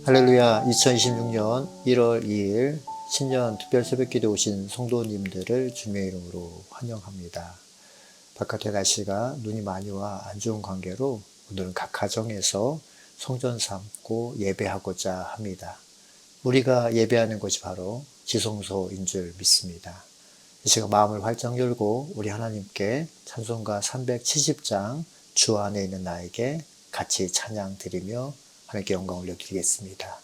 할렐루야. 2026년 1월 2일 신년 특별 새벽기도에 오신 성도님들을 주님의 이름으로 환영합니다. 바깥의 날씨가 눈이 많이 와 안 좋은 관계로 오늘은 각 가정에서 성전 삼고 예배하고자 합니다. 우리가 예배하는 곳이 바로 지성소인 줄 믿습니다. 이 시간 마음을 활짝 열고 우리 하나님께 찬송가 370장 주 안에 있는 나에게 같이 찬양 드리며 하나님께 영광 올려드리겠습니다.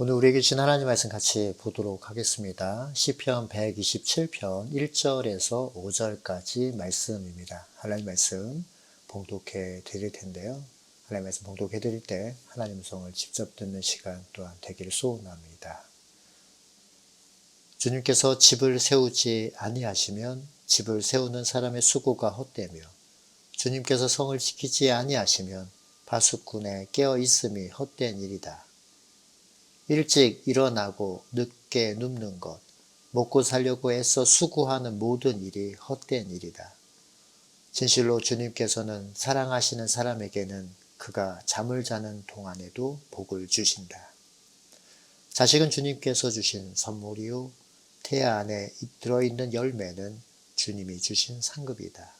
오늘 우리에게 주신 하나님 말씀 같이 보도록 하겠습니다. 시편 127편 1절에서 5절까지 말씀입니다. 하나님 말씀 봉독해 드릴 텐데요. 하나님 말씀 봉독해 드릴 때 하나님 음성을 직접 듣는 시간 또한 되기를 소원합니다. 주님께서 집을 세우지 아니하시면 집을 세우는 사람의 수고가 헛되며 주님께서 성을 지키지 아니하시면 파수꾼의 깨어 있음이 헛된 일이다. 일찍 일어나고 늦게 눕는 것, 먹고 살려고 애써 수고하는 모든 일이 헛된 일이다. 진실로 주님께서는 사랑하시는 사람에게는 그가 잠을 자는 동안에도 복을 주신다. 자식은 주님께서 주신 선물이요 태아 안에 들어있는 열매는 주님이 주신 상급이다.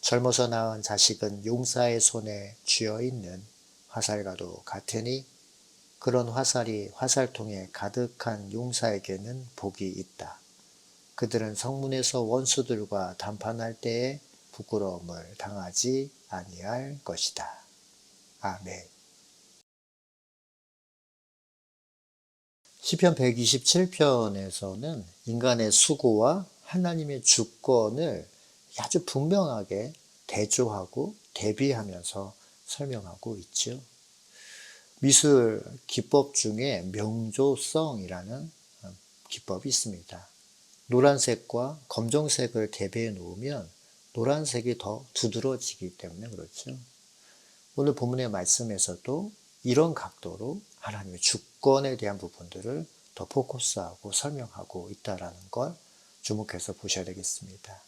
젊어서 낳은 자식은 용사의 손에 쥐어있는 화살과도 같으니 그런 화살이 화살통에 가득한 용사에게는 복이 있다. 그들은 성문에서 원수들과談判할 때에 부끄러움을 당하지 아니할 것이다. 아멘. 시편 127편에서는 인간의 수고와 하나님의 주권을 아주 분명하게 대조하고 대비하면서 설명하고 있죠. 미술 기법 중에 명조성이라는 기법이 있습니다. 노란색과 검정색을 대비해 놓으면 노란색이 더 두드러지기 때문에 그렇죠. 오늘 본문의 말씀에서도 이런 각도로 하나님의 주권에 대한 부분들을 더 포커스하고 설명하고 있다는 걸 주목해서 보셔야 되겠습니다.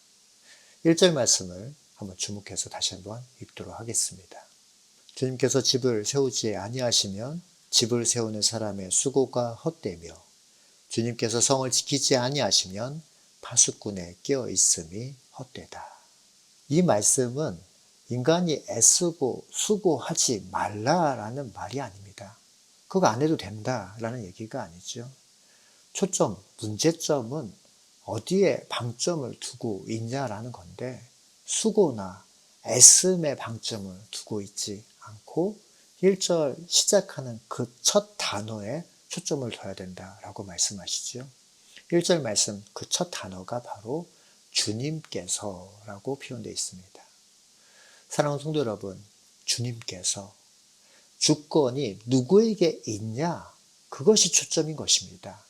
1절 말씀을 한번 주목해서 다시 한번 읽도록 하겠습니다. 주님께서 집을 세우지 아니하시면 집을 세우는 사람의 수고가 헛되며 주님께서 성을 지키지 아니하시면 파수꾼의 깨어 있음이 헛되다. 이 말씀은 인간이 애쓰고 수고하지 말라라는 말이 아닙니다. 그거 안 해도 된다라는 얘기가 아니죠. 초점, 문제점은 어디에 방점을 두고 있냐라는 건데 수고나 애씀에 방점을 두고 있지 않고 1절 시작하는 그 첫 단어에 초점을 둬야 된다라고 말씀하시죠. 1절 말씀 그 첫 단어가 바로 주님께서라고 표현되어 있습니다. 사랑하는 성도 여러분, 주님께서 주권이 누구에게 있냐? 그것이 초점인 것입니다.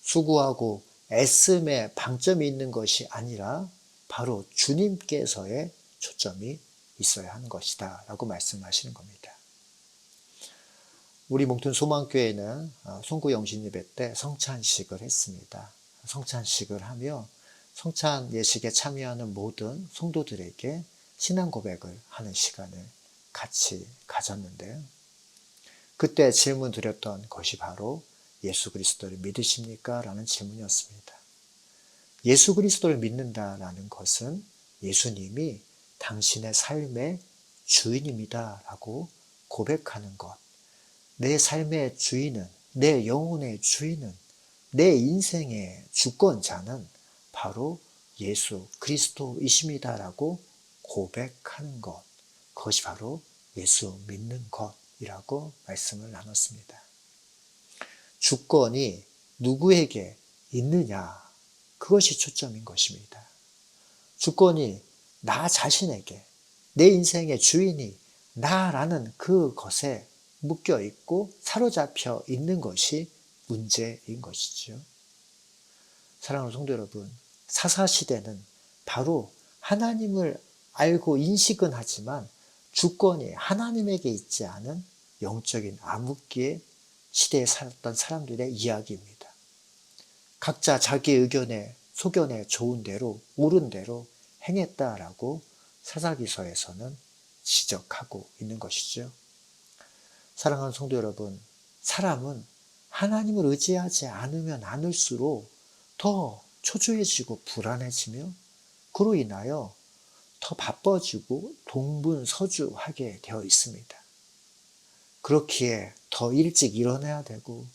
수고하고 애씀에 방점이 있는 것이 아니라 바로 주님께서의 초점이 있어야 하는 것이다 라고 말씀하시는 겁니다. 우리 몽튼 소망교회는 송구영신 예배 때 성찬식을 했습니다. 성찬식을 하며 성찬 예식에 참여하는 모든 성도들에게 신앙 고백을 하는 시간을 같이 가졌는데요. 그때 질문 드렸던 것이 바로 예수 그리스도를 믿으십니까? 라는 질문이었습니다. 예수 그리스도를 믿는다라는 것은 예수님이 당신의 삶의 주인입니다 라고 고백하는 것. 내 삶의 주인은, 내 영혼의 주인은, 내 인생의 주권자는 바로 예수 그리스도이십니다 라고 고백하는 것. 그것이 바로 예수 믿는 것이라고 말씀을 나눴습니다. 주권이 누구에게 있느냐? 그것이 초점인 것입니다. 주권이 나 자신에게, 내 인생의 주인이 나라는 그것에 묶여 있고 사로잡혀 있는 것이 문제인 것이죠. 사랑하는 성도 여러분, 사사시대는 바로 하나님을 알고 인식은 하지만 주권이 하나님에게 있지 않은 영적인 암흑기의 시대에 살았던 사람들의 이야기입니다. 각자 자기 의견에, 소견에 좋은 대로, 옳은 대로 행했다라고 사사기서에서는 지적하고 있는 것이죠. 사랑하는 성도 여러분, 사람은 하나님을 의지하지 않으면 않을수록 더 초조해지고 불안해지며 그로 인하여 더 바빠지고 동분서주하게 되어 있습니다. 그렇기에 더 일찍 일어나야 되고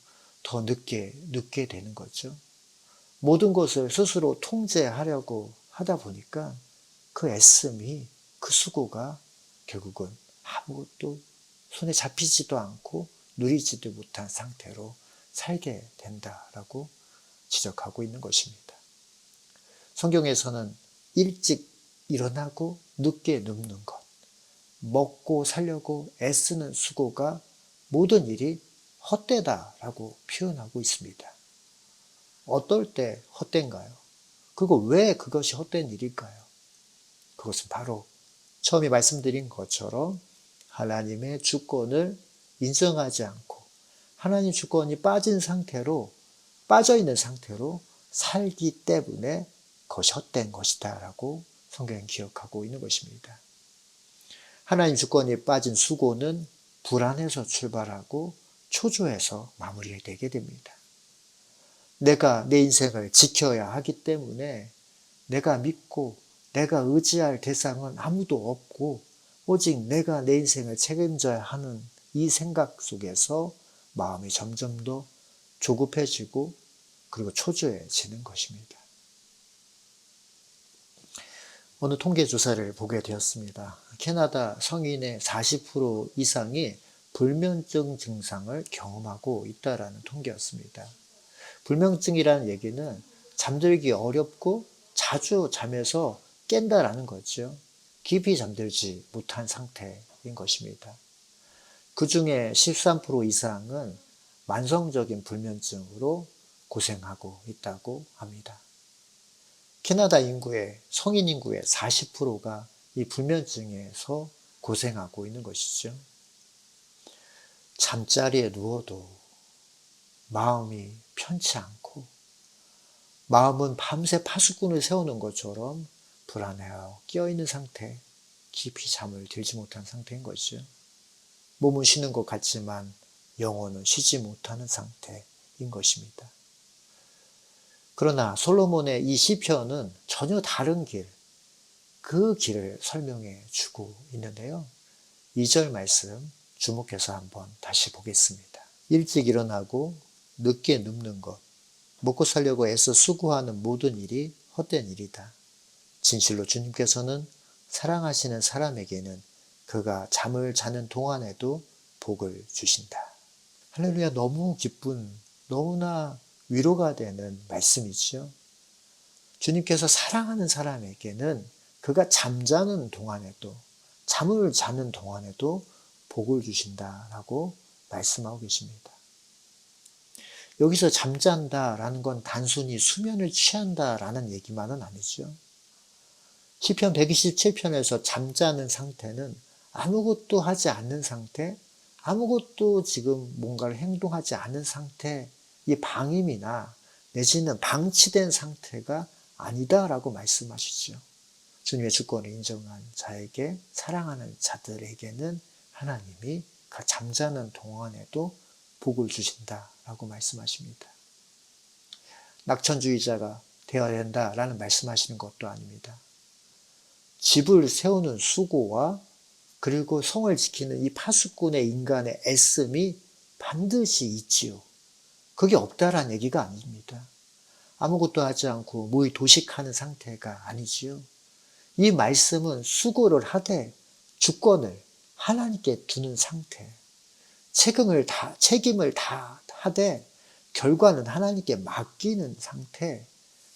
더 늦게 눕게 되는 거죠. 모든 것을 스스로 통제하려고 하다 보니까 그 애씀이, 그 수고가 결국은 아무것도 손에 잡히지도 않고 누리지도 못한 상태로 살게 된다라고 지적하고 있는 것입니다. 성경에서는 일찍 일어나고 늦게 눕는 것, 먹고 살려고 애쓰는 수고가 모든 일이 헛되다라고 표현하고 있습니다. 어떨 때 헛된가요? 그리고 왜 그것이 헛된 일일까요? 그것은 바로 처음에 말씀드린 것처럼 하나님의 주권을 인정하지 않고 하나님 주권이 빠져있는 상태로 살기 때문에 그것이 헛된 것이다 라고 성경은 기억하고 있는 것입니다. 하나님 주권이 빠진 수고는 불안해서 출발하고 초조해서 마무리되게 됩니다. 내가 내 인생을 지켜야 하기 때문에 내가 믿고 내가 의지할 대상은 아무도 없고 오직 내가 내 인생을 책임져야 하는 이 생각 속에서 마음이 점점 더 조급해지고 그리고 초조해지는 것입니다. 어느 통계조사를 보게 되었습니다. 캐나다 성인의 40% 이상이 불면증 증상을 경험하고 있다는 통계였습니다. 불면증이라는 얘기는 잠들기 어렵고 자주 잠에서 깬다라는 거죠. 깊이 잠들지 못한 상태인 것입니다. 그 중에 13% 이상은 만성적인 불면증으로 고생하고 있다고 합니다. 캐나다 성인 인구의 40%가 이 불면증에서 고생하고 있는 것이죠. 잠자리에 누워도 마음이 편치 않고 마음은 밤새 파수꾼을 세우는 것처럼 불안해하고 깨어있는 상태, 깊이 잠을 들지 못한 상태인 것이죠. 몸은 쉬는 것 같지만 영혼은 쉬지 못하는 상태인 것입니다. 그러나 솔로몬의 이 시편은 전혀 다른 그 길을 설명해 주고 있는데요. 2절 말씀 주목해서 한번 다시 보겠습니다. 일찍 일어나고 늦게 눕는 것, 먹고 살려고 애써 수고하는 모든 일이 헛된 일이다. 진실로 주님께서는 사랑하시는 사람에게는 그가 잠을 자는 동안에도 복을 주신다. 할렐루야, 너무 기쁜, 너무나 위로가 되는 말씀이죠. 주님께서 사랑하는 사람에게는 그가 잠을 자는 동안에도 복을 주신다라고 말씀하고 계십니다. 여기서 잠잔다라는 건 단순히 수면을 취한다라는 얘기만은 아니죠. 시편 127편에서 잠자는 상태는 아무것도 하지 않는 상태, 아무것도 지금 뭔가를 행동하지 않은 상태, 이 방임이나 내지는 방치된 상태가 아니다라고 말씀하시죠. 주님의 주권을 인정한 자에게, 사랑하는 자들에게는 하나님이 그 잠자는 동안에도 복을 주신다라고 말씀하십니다. 낙천주의자가 되어야 된다라는 말씀하시는 것도 아닙니다. 집을 세우는 수고와 그리고 성을 지키는 이 파수꾼의 인간의 애씀이 반드시 있지요. 그게 없다라는 얘기가 아닙니다. 아무것도 하지 않고 무의 도식하는 상태가 아니지요. 이 말씀은 수고를 하되 주권을 하나님께 두는 상태, 책임을 다 하되 결과는 하나님께 맡기는 상태,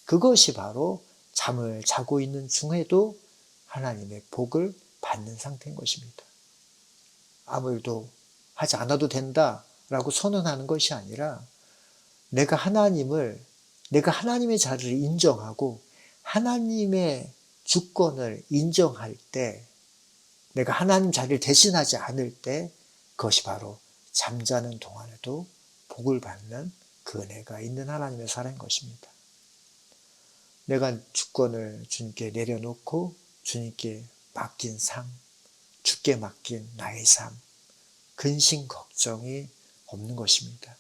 그것이 바로 잠을 자고 있는 중에도 하나님의 복을 받는 상태인 것입니다. 아무 일도 하지 않아도 된다라고 선언하는 것이 아니라 내가 하나님의 자리를 인정하고 하나님의 주권을 인정할 때, 내가 하나님 자리를 대신하지 않을 때 그것이 바로 잠자는 동안에도 복을 받는 그 은혜가 있는 하나님의 사랑인 것입니다. 내가 주권을 주님께 내려놓고 주님께 맡긴 삶, 주께 맡긴 나의 삶, 근심 걱정이 없는 것입니다.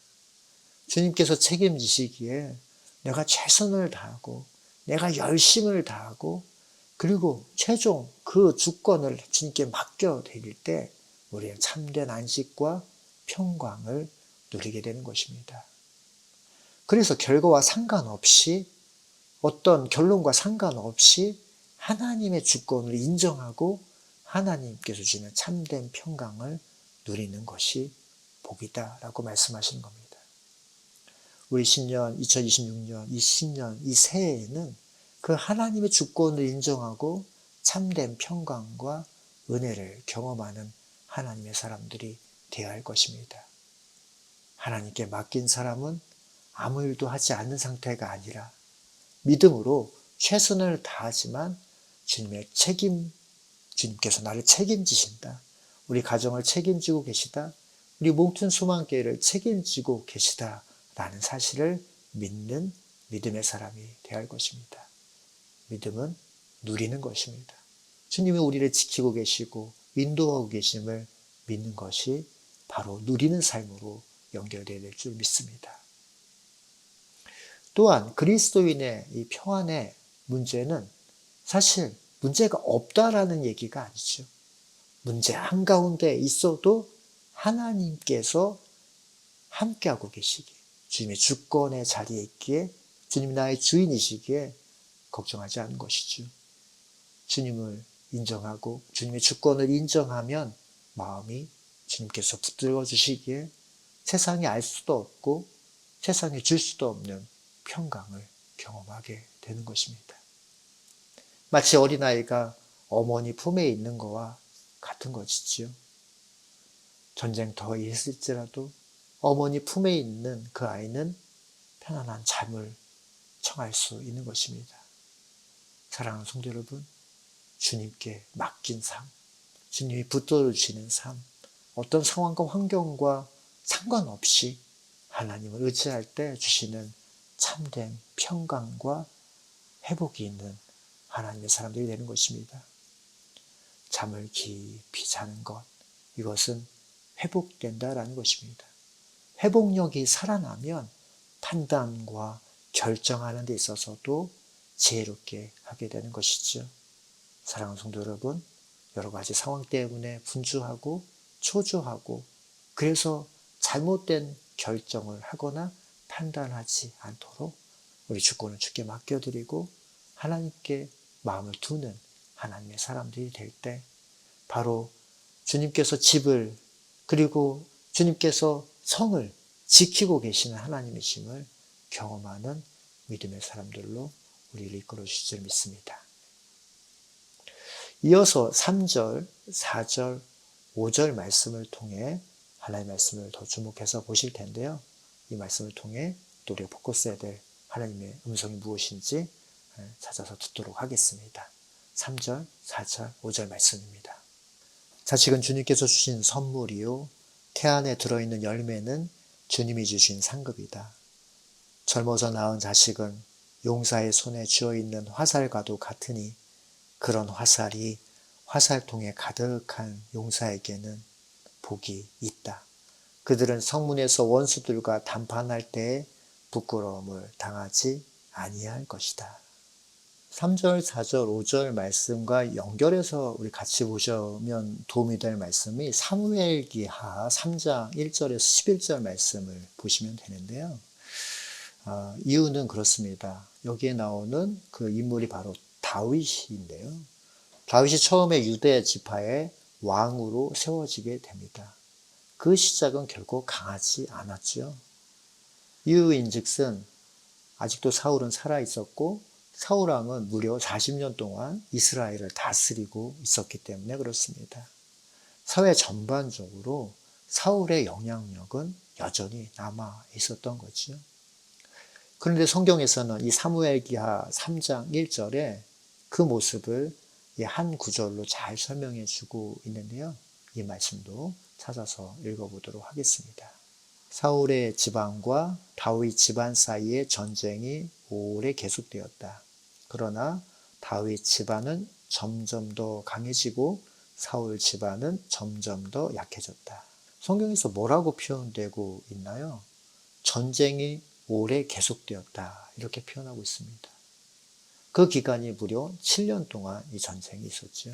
주님께서 책임지시기에 내가 최선을 다하고 내가 열심을 다하고 그리고 최종 그 주권을 주님께 맡겨드릴 때 우리는 참된 안식과 평강을 누리게 되는 것입니다. 그래서 결과와 상관없이 어떤 결론과 상관없이 하나님의 주권을 인정하고 하나님께서 주시는 참된 평강을 누리는 것이 복이다라고 말씀하시는 겁니다. 우리 신년 2026년 이 신년 이 새해에는 그 하나님의 주권을 인정하고 참된 평강과 은혜를 경험하는 하나님의 사람들이 되어야 할 것입니다. 하나님께 맡긴 사람은 아무 일도 하지 않는 상태가 아니라 믿음으로 최선을 다하지만 주님께서 나를 책임지신다. 우리 가정을 책임지고 계시다. 우리 모든 소망계를 책임지고 계시다라는 사실을 믿는 믿음의 사람이 되어야 할 것입니다. 믿음은 누리는 것입니다. 주님이 우리를 지키고 계시고 인도하고 계심을 믿는 것이 바로 누리는 삶으로 연결되어야 될 줄 믿습니다. 또한 그리스도인의 이 평안의 문제는 사실 문제가 없다라는 얘기가 아니죠. 문제 한가운데 있어도 하나님께서 함께하고 계시기에, 주님의 주권의 자리에 있기에, 주님이 나의 주인이시기에 걱정하지 않는 것이죠. 주님을 인정하고 주님의 주권을 인정하면 마음이 주님께서 붙들어 주시기에 세상이 알 수도 없고 세상에 줄 수도 없는 평강을 경험하게 되는 것입니다. 마치 어린아이가 어머니 품에 있는 거와 같은 것이지요. 전쟁터에 있을지라도 어머니 품에 있는 그 아이는 편안한 잠을 청할 수 있는 것입니다. 사랑하는 성도 여러분, 주님께 맡긴 삶, 주님이 붙들어 주시는 삶, 어떤 상황과 환경과 상관없이 하나님을 의지할 때 주시는 참된 평강과 회복이 있는 하나님의 사람들이 되는 것입니다. 잠을 깊이 자는 것, 이것은 회복된다라는 것입니다. 회복력이 살아나면 판단과 결정하는 데 있어서도 지혜롭게 하게 되는 것이죠. 사랑하는 성도 여러분, 여러 가지 상황 때문에 분주하고 초조하고 그래서 잘못된 결정을 하거나 판단하지 않도록 우리 주권을 주께 맡겨드리고 하나님께 마음을 두는 하나님의 사람들이 될 때 바로 주님께서 집을 그리고 주님께서 성을 지키고 계시는 하나님이심을 경험하는 믿음의 사람들로 우리를 이끌어 주실 줄 믿습니다. 이어서 3절, 4절, 5절 말씀을 통해 하나님의 말씀을 더 주목해서 보실 텐데요. 이 말씀을 통해 또 우리가 포커스해야 될 하나님의 음성이 무엇인지 찾아서 듣도록 하겠습니다. 3절, 4절, 5절 말씀입니다. 자식은 주님께서 주신 선물이요 태안에 들어있는 열매는 주님이 주신 상급이다. 젊어서 낳은 자식은 용사의 손에 쥐어있는 화살과도 같으니 그런 화살이 화살통에 가득한 용사에게는 복이 있다. 그들은 성문에서 원수들과 담판할 때에 부끄러움을 당하지 아니할 것이다. 3절, 4절, 5절 말씀과 연결해서 우리 같이 보시면 도움이 될 말씀이 사무엘기하 3장 1절에서 11절 말씀을 보시면 되는데요. 이유는 그렇습니다. 여기에 나오는 그 인물이 바로 다윗인데요. 다윗이 처음에 유대 지파의 왕으로 세워지게 됩니다. 그 시작은 결코 강하지 않았죠. 이유인즉슨 아직도 사울은 살아있었고 사울왕은 무려 40년 동안 이스라엘을 다스리고 있었기 때문에 그렇습니다. 사회 전반적으로 사울의 영향력은 여전히 남아 있었던 거죠. 그런데 성경에서는 이 사무엘기하 3장 1절에 그 모습을 한 구절로 잘 설명해 주고 있는데요. 이 말씀도 찾아서 읽어보도록 하겠습니다. 사울의 집안과 다윗 집안 사이의 전쟁이 오래 계속되었다. 그러나 다윗 집안은 점점 더 강해지고 사울 집안은 점점 더 약해졌다. 성경에서 뭐라고 표현되고 있나요? 전쟁이 오래 계속되었다. 이렇게 표현하고 있습니다. 그 기간이 무려 7년 동안 이 전쟁이 있었죠.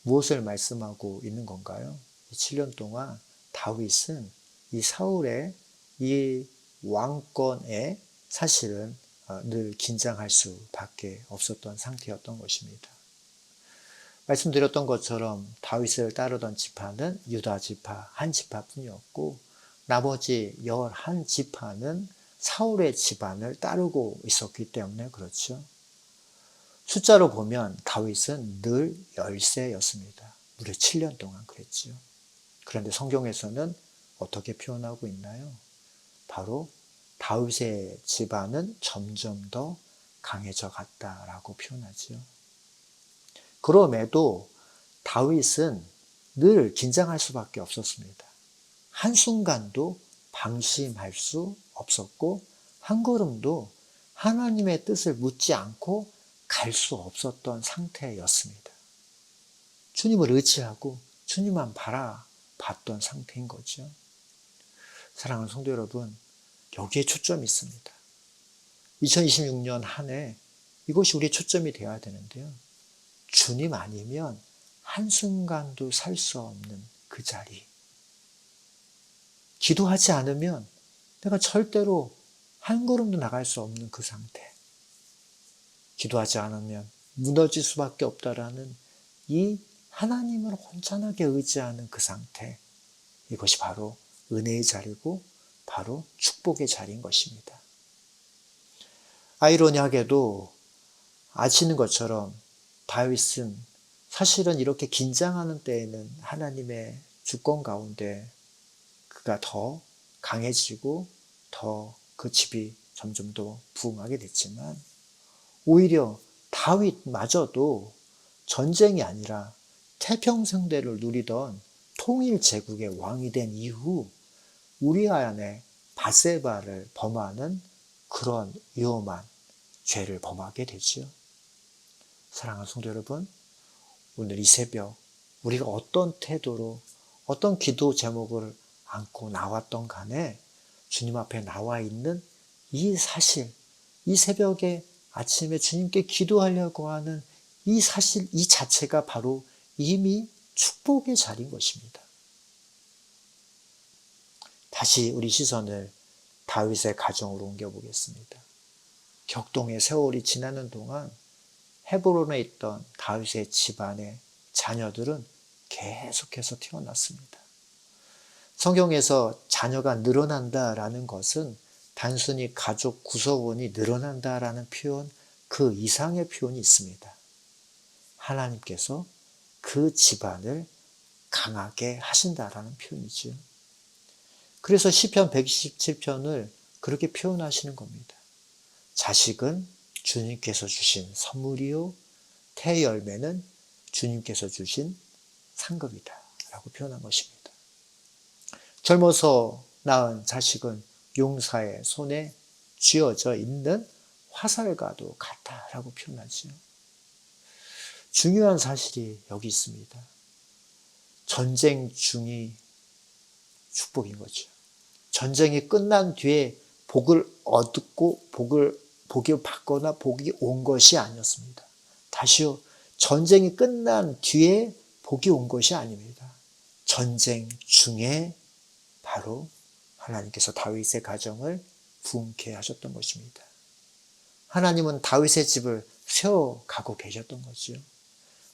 무엇을 말씀하고 있는 건가요? 이 7년 동안 다윗은 이 사울의 이 왕권에 사실은 늘 긴장할 수밖에 없었던 상태였던 것입니다. 말씀드렸던 것처럼 다윗을 따르던 지파는 유다 지파 한 지파뿐이었고 나머지 11지파는 사울의 집안을 따르고 있었기 때문에 그렇죠. 숫자로 보면 다윗은 늘 열세였습니다. 무려 7년 동안 그랬죠. 그런데 성경에서는 어떻게 표현하고 있나요? 바로 다윗의 집안은 점점 더 강해져 갔다라고 표현하죠. 그럼에도 다윗은 늘 긴장할 수밖에 없었습니다. 한순간도 방심할 수 없었고 한 걸음도 하나님의 뜻을 묻지 않고 갈 수 없었던 상태였습니다. 주님을 의지하고 주님만 바라봤던 상태인 거죠. 사랑하는 성도 여러분, 여기에 초점이 있습니다. 2026년 한 해 이것이 우리의 초점이 되어야 되는데요. 주님 아니면 한순간도 살 수 없는 그 자리. 기도하지 않으면 내가 절대로 한 걸음도 나갈 수 없는 그 상태. 기도하지 않으면 무너질 수밖에 없다라는 이 하나님을 온전하게 의지하는 그 상태. 이것이 바로 은혜의 자리고 바로 축복의 자리인 것입니다. 아이러니하게도 아시는 것처럼 다윗은 사실은 이렇게 긴장하는 때에는 하나님의 주권 가운데 그가 더 강해지고 더 그 집이 점점 더 부흥하게 됐지만 오히려 다윗마저도 전쟁이 아니라 태평성대를 누리던 통일 제국의 왕이 된 이후 우리아 안에 밧세바를 범하는 그런 위험한 죄를 범하게 되지요. 사랑하는 성도 여러분, 오늘 이 새벽 우리가 어떤 태도로 어떤 기도 제목을 안고 나왔던 간에 주님 앞에 나와 있는 이 사실, 이 새벽에 아침에 주님께 기도하려고 하는 이 사실, 이 자체가 바로 이미 축복의 자리인 것입니다. 다시 우리 시선을 다윗의 가정으로 옮겨보겠습니다. 격동의 세월이 지나는 동안 헤브론에 있던 다윗의 집안의 자녀들은 계속해서 태어났습니다. 성경에서 자녀가 늘어난다라는 것은 단순히 가족 구성원이 늘어난다라는 표현, 그 이상의 표현이 있습니다. 하나님께서 그 집안을 강하게 하신다라는 표현이죠. 그래서 시편 127편을 그렇게 표현하시는 겁니다. 자식은 주님께서 주신 선물이요, 태열매는 주님께서 주신 상급이다 라고 표현한 것입니다. 젊어서 낳은 자식은 용사의 손에 쥐어져 있는 화살과도 같다라고 표현하죠. 중요한 사실이 여기 있습니다. 전쟁 중이 축복인 거죠. 전쟁이 끝난 뒤에 복을 얻고 복을 받거나 복이 온 것이 아니었습니다. 다시요. 전쟁이 끝난 뒤에 복이 온 것이 아닙니다. 전쟁 중에 바로 하나님께서 다윗의 가정을 부흥케 하셨던 것입니다. 하나님은 다윗의 집을 세워가고 계셨던 거죠.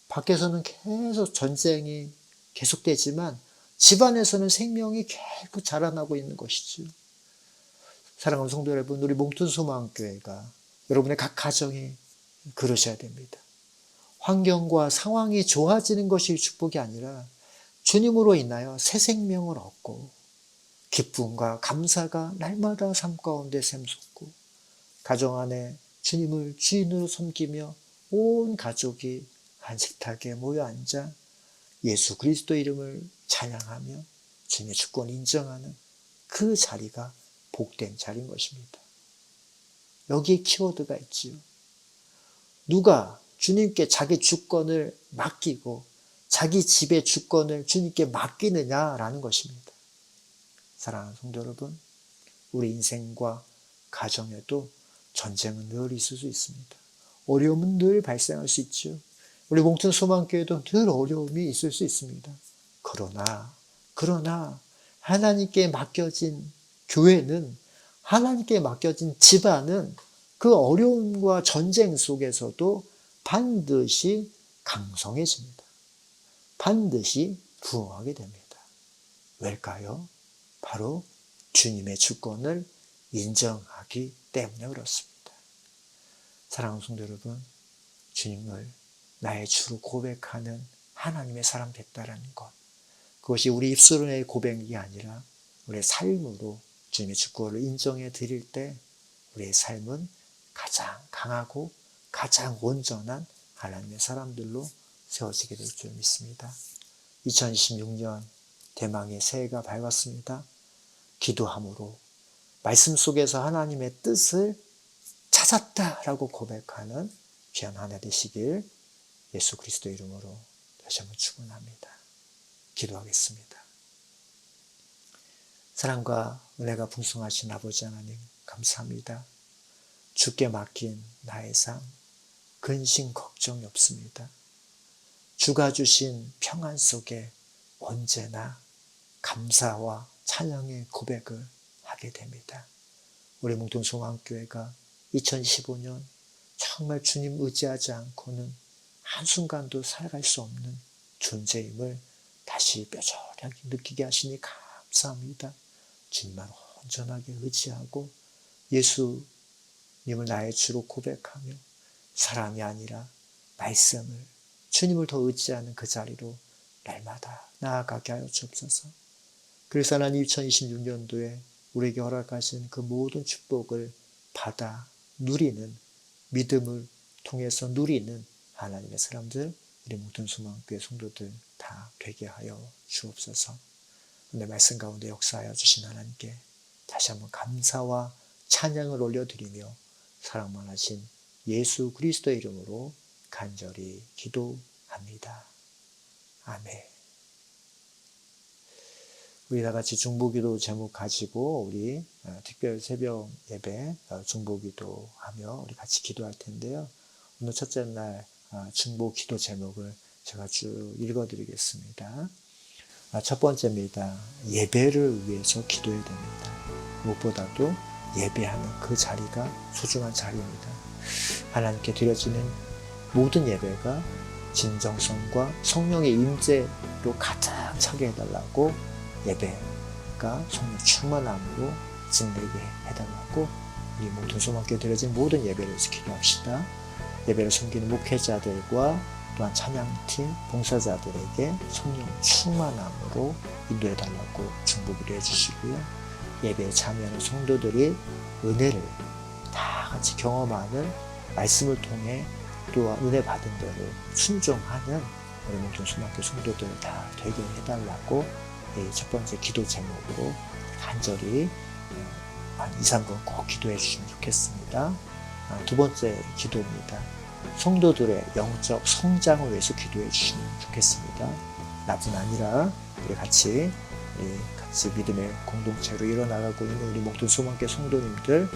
밖에서는 계속 전쟁이 계속되지만 집안에서는 생명이 계속 자라나고 있는 것이죠. 사랑하는 성도 여러분, 우리 몽튼소망교회가 여러분의 각 가정이 그러셔야 됩니다. 환경과 상황이 좋아지는 것이 축복이 아니라 주님으로 인하여 새 생명을 얻고 기쁨과 감사가 날마다 삶 가운데 샘솟고 가정 안에 주님을 주인으로 섬기며 온 가족이 한 식탁에 모여 앉아 예수 그리스도 이름을 찬양하며 주님의 주권을 인정하는 그 자리가 복된 자리인 것입니다. 여기에 키워드가 있지요. 누가 주님께 자기 주권을 맡기고 자기 집의 주권을 주님께 맡기느냐라는 것입니다. 사랑하는 성도 여러분, 우리 인생과 가정에도 전쟁은 늘 있을 수 있습니다. 어려움은 늘 발생할 수 있죠. 우리 몽튼소망교회도 늘 어려움이 있을 수 있습니다. 그러나 하나님께 맡겨진 교회는, 하나님께 맡겨진 집안은 그 어려움과 전쟁 속에서도 반드시 강성해집니다. 반드시 부응하게 됩니다. 왜일까요? 바로 주님의 주권을 인정하기 때문에 그렇습니다. 사랑하는 성도 여러분, 주님을 나의 주로 고백하는 하나님의 사람 됐다라는 것, 그것이 우리 입술의 고백이 아니라 우리의 삶으로 주님의 주권을 인정해 드릴 때 우리의 삶은 가장 강하고 가장 온전한 하나님의 사람들로 세워지게 될 줄 믿습니다. 2026년 대망의 새해가 밝았습니다. 기도함으로 말씀 속에서 하나님의 뜻을 찾았다라고 고백하는 귀한 한 해 되시길 예수 그리스도 이름으로 다시 한번 축원합니다. 기도하겠습니다. 사랑과 은혜가 풍성하신 아버지 하나님 감사합니다. 주께 맡긴 나의 삶 근심 걱정이 없습니다. 주가 주신 평안 속에 언제나 감사와 찬양의 고백을 하게 됩니다. 우리 몽통소망교회가 2015년 정말 주님 의지하지 않고는 한순간도 살아갈 수 없는 존재임을 다시 뼈저리게 느끼게 하시니 감사합니다. 주님만 온전하게 의지하고 예수님을 나의 주로 고백하며 사람이 아니라 말씀을 주님을 더 의지하는 그 자리로 날마다 나아가게 하여 주옵소서. 그래서 하나님 2026년도에 우리에게 허락하신 그 모든 축복을 받아 누리는 믿음을 통해서 누리는 하나님의 사람들, 우리 모든 소망교회 성도들 다 되게 하여 주옵소서. 오늘 말씀 가운데 역사하여 주신 하나님께 다시 한번 감사와 찬양을 올려드리며 사랑만 하신 예수 그리스도의 이름으로 간절히 기도합니다. 아멘. 우리 다 같이 중보기도 제목 가지고 우리 특별 새벽 예배 중보기도 하며 우리 같이 기도할 텐데요. 오늘 첫째 날 중보기도 제목을 제가 쭉 읽어드리겠습니다. 첫 번째입니다. 예배를 위해서 기도해야 됩니다. 무엇보다도 예배하는 그 자리가 소중한 자리입니다. 하나님께 드려지는 모든 예배가 진정성과 성령의 임재로 가득 차게 해달라고 예배가 성령 충만함으로 진리게 해달라고 우리 모든 소망교회 드려진 모든 예배를 위해서 기도합시다. 예배를 섬기는 목회자들과 또한 찬양팀, 봉사자들에게 성령 충만함으로 인도해달라고 중보기도 해주시고요. 예배에 참여하는 성도들이 은혜를 다 같이 경험하는 말씀을 통해 또한 은혜 받은 대로 순종하는 우리 모든 소망교회 성도들 다 되게 해달라고 첫 번째 기도 제목으로 간절히 한 2, 3분 꼭 기도해 주시면 좋겠습니다. 두 번째 기도입니다. 성도들의 영적 성장을 위해서 기도해 주시면 좋겠습니다. 나뿐 아니라 우리 같이 믿음의 공동체로 일어나가고 있는 우리 모든 소망교회 성도님들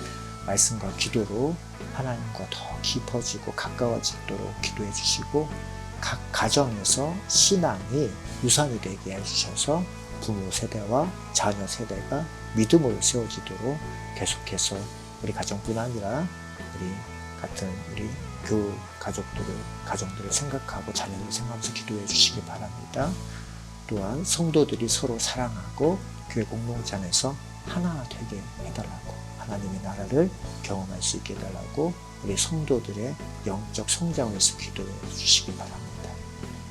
말씀과 기도로 하나님과 더 깊어지고 가까워지도록 기도해 주시고 각 가정에서 신앙이 유산이 되게 해주셔서 부모 세대와 자녀 세대가 믿음으로 세워지도록 계속해서 우리 가정뿐 아니라 우리 같은 우리 교우 가정들을 생각하고 자녀를 생각하면서 기도해 주시기 바랍니다. 또한 성도들이 서로 사랑하고 교회 공동체 안에서 하나 되게 해달라고 하나님의 나라를 경험할 수 있게 해달라고 우리 성도들의 영적 성장을 위해서 기도해 주시기 바랍니다.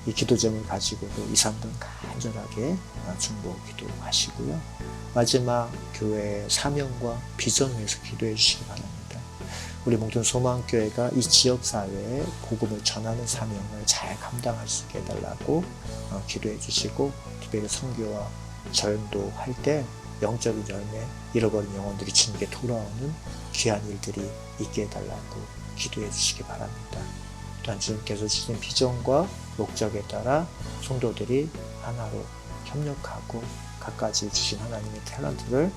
이 기도 제목을 가지고도 2, 3분 간절하게 중보 기도하시고요. 마지막 교회의 사명과 비전을 위해서 기도해 주시기 바랍니다. 우리 모든 소망교회가 이 지역사회에 복음을 전하는 사명을 잘 감당할 수 있게 해달라고 기도해 주시고 특별히 선교와 전도할 때 영적인 열매, 잃어버린 영혼들이 주님께 돌아오는 귀한 일들이 있게 해달라고 기도해 주시기 바랍니다. 또한 주님께서 주신 비전과 목적에 따라 성도들이 하나로 협력하고 각가지 주신 하나님의 탤런트를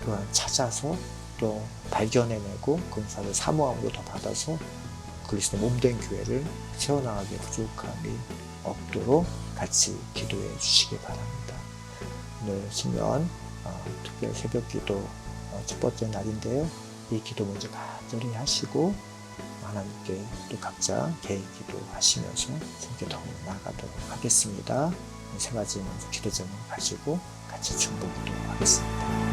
또한 찾아서 또 발견해내고 그것을 사모함으로 더 받아서 그리스도 몸된 교회를 세워나가기에 부족함이 없도록 같이 기도해 주시기 바랍니다. 오늘 신년 특별 새벽 기도 첫 번째 날인데요. 이 기도 먼저 간절히 하시고 하나님께 또 각자 개인 기도하시면서 주님께 더 나아가도록 하겠습니다. 세 가지 먼저 기도점을 가지고 같이 중보 기도하겠습니다.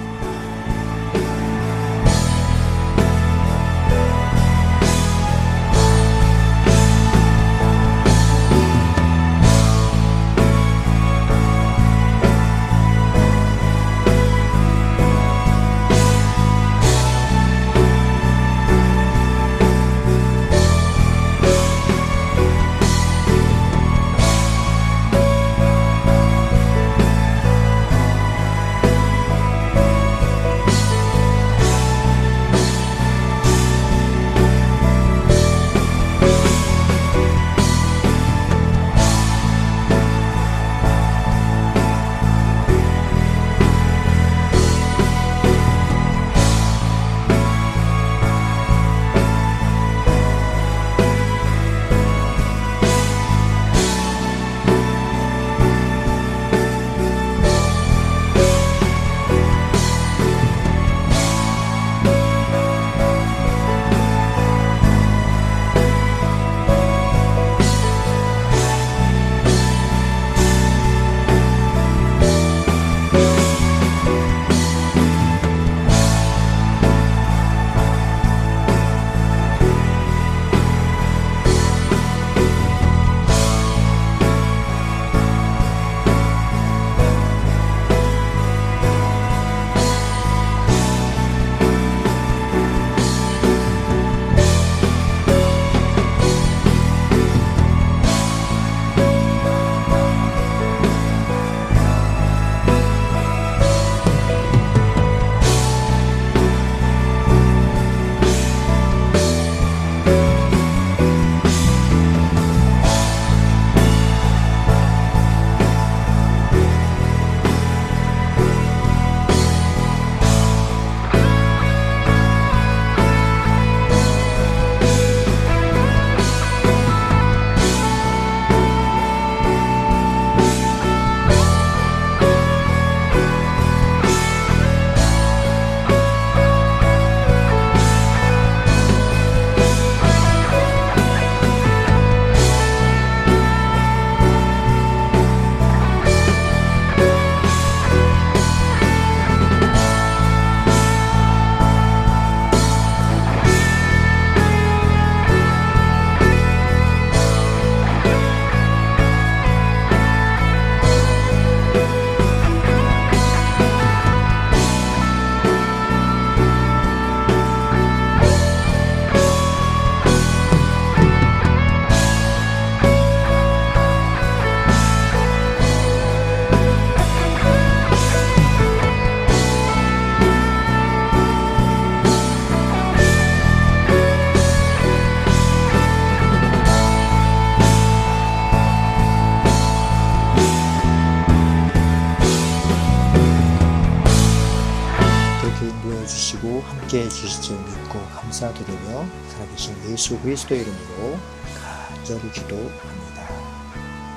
주시고 함께 해주실 줄 믿고 감사드리며 살아계신 예수 그리스도의 이름으로 간절히 기도합니다.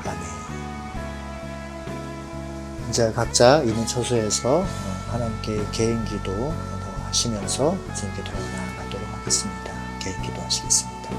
아멘. 이제 각자 있는 처소에서 하나님께 개인 기도 하시면서 주님께 더 나아가도록 하겠습니다. 개인 기도하시겠습니다.